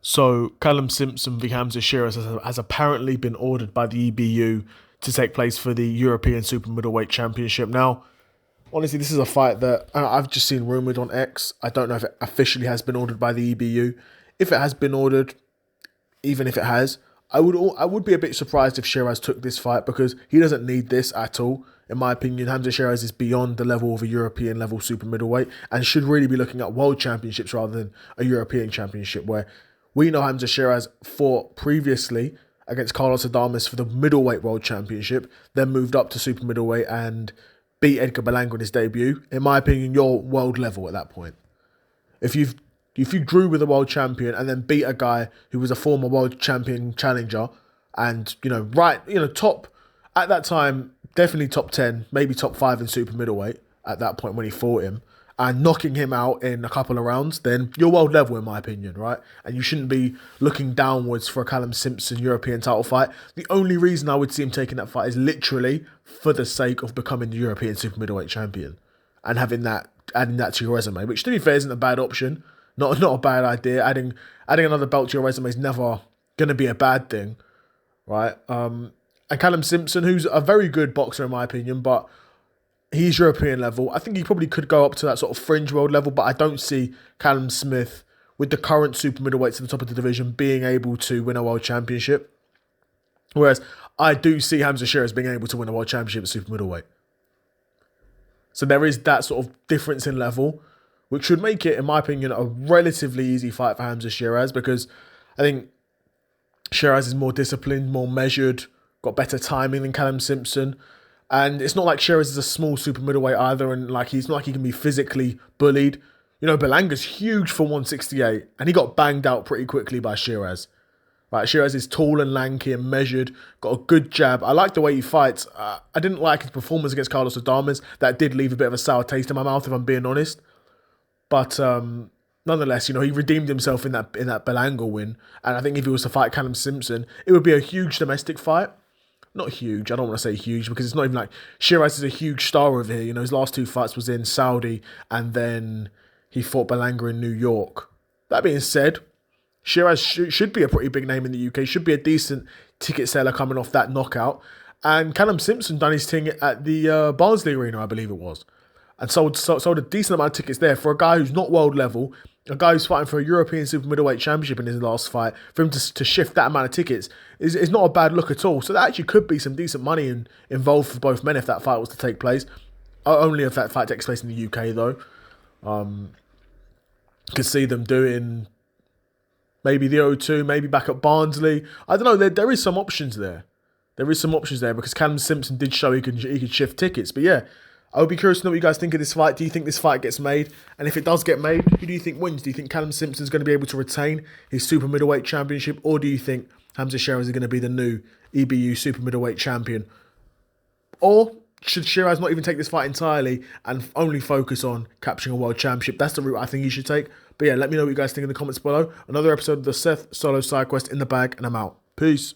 So Callum Simpson v Hamzah Sheeraz has apparently been ordered by the EBU to take place for the European Super Middleweight Championship. Now, honestly, this is a fight that I've just seen rumoured on X. I don't know if it officially has been ordered by the EBU. If it has been ordered, even if it has, I would be a bit surprised if Sheeraz took this fight because he doesn't need this at all. In my opinion, Hamzah Sheeraz is beyond the level of a European level super middleweight and should really be looking at world championships rather than a European championship where we know Hamzah Sheeraz fought previously against Carlos Adames for the middleweight world championship, then moved up to super middleweight and beat Edgar Berlanga in his debut. In my opinion, you're world level at that point. If you drew with a world champion and then beat a guy who was a former world champion challenger and, top, at that time, definitely top 10, maybe top 5 in super middleweight at that point when he fought him, and knocking him out in a couple of rounds, then you're world level in my opinion, right? And you shouldn't be looking downwards for a Callum Simpson European title fight. The only reason I would see him taking that fight is literally for the sake of becoming the European Super Middleweight champion and adding that to your resume, which to be fair isn't a bad option. Not a bad idea. Adding another belt to your resume is never going to be a bad thing, right? And Callum Simpson, who's a very good boxer in my opinion, but he's European level. I think he probably could go up to that sort of fringe world level, but I don't see Callum Smith, with the current super middleweights at the top of the division, being able to win a world championship. Whereas I do see Hamzah Sheeraz being able to win a world championship at super middleweight. So there is that sort of difference in level, which should make it, in my opinion, a relatively easy fight for Hamzah Sheeraz because I think Sheeraz is more disciplined, more measured, got better timing than Callum Simpson. And it's not like Sheeraz is a small super middleweight either, and he's not like he can be physically bullied. Berlanga's huge for 168, and he got banged out pretty quickly by Sheeraz. Right, Sheeraz is tall and lanky and measured, got a good jab. I like the way he fights. I didn't like his performance against Carlos Adames. That did leave a bit of a sour taste in my mouth, if I'm being honest. But nonetheless, he redeemed himself in that Berlanga win. And I think if he was to fight Callum Simpson, it would be a huge domestic fight. Not huge, I don't want to say huge because it's not even like Sheeraz is a huge star over here. His last 2 fights was in Saudi and then he fought Berlanga in New York. That being said, Sheeraz should be a pretty big name in the UK, should be a decent ticket seller coming off that knockout. And Callum Simpson done his thing at the Barnsley Arena, I believe it was. And sold a decent amount of tickets there for a guy who's not world level, a guy who's fighting for a European Super Middleweight Championship in his last fight. For him to shift that amount of tickets is not a bad look at all. So there actually could be some decent money involved for both men if that fight was to take place. Only if that fight takes place in the UK though. Could see them doing maybe the O2, maybe back at Barnsley. I don't know. There is some options there. There is some options there because Callum Simpson did show he could shift tickets. But yeah, I would be curious to know what you guys think of this fight. Do you think this fight gets made? And if it does get made, who do you think wins? Do you think Callum Simpson's going to be able to retain his super middleweight championship? Or do you think Hamzah Sheeraz is going to be the new EBU super middleweight champion? Or should Sheeraz not even take this fight entirely and only focus on capturing a world championship? That's the route I think he should take. But yeah, let me know what you guys think in the comments below. Another episode of the Seth Solo Side Quest in the bag, and I'm out. Peace.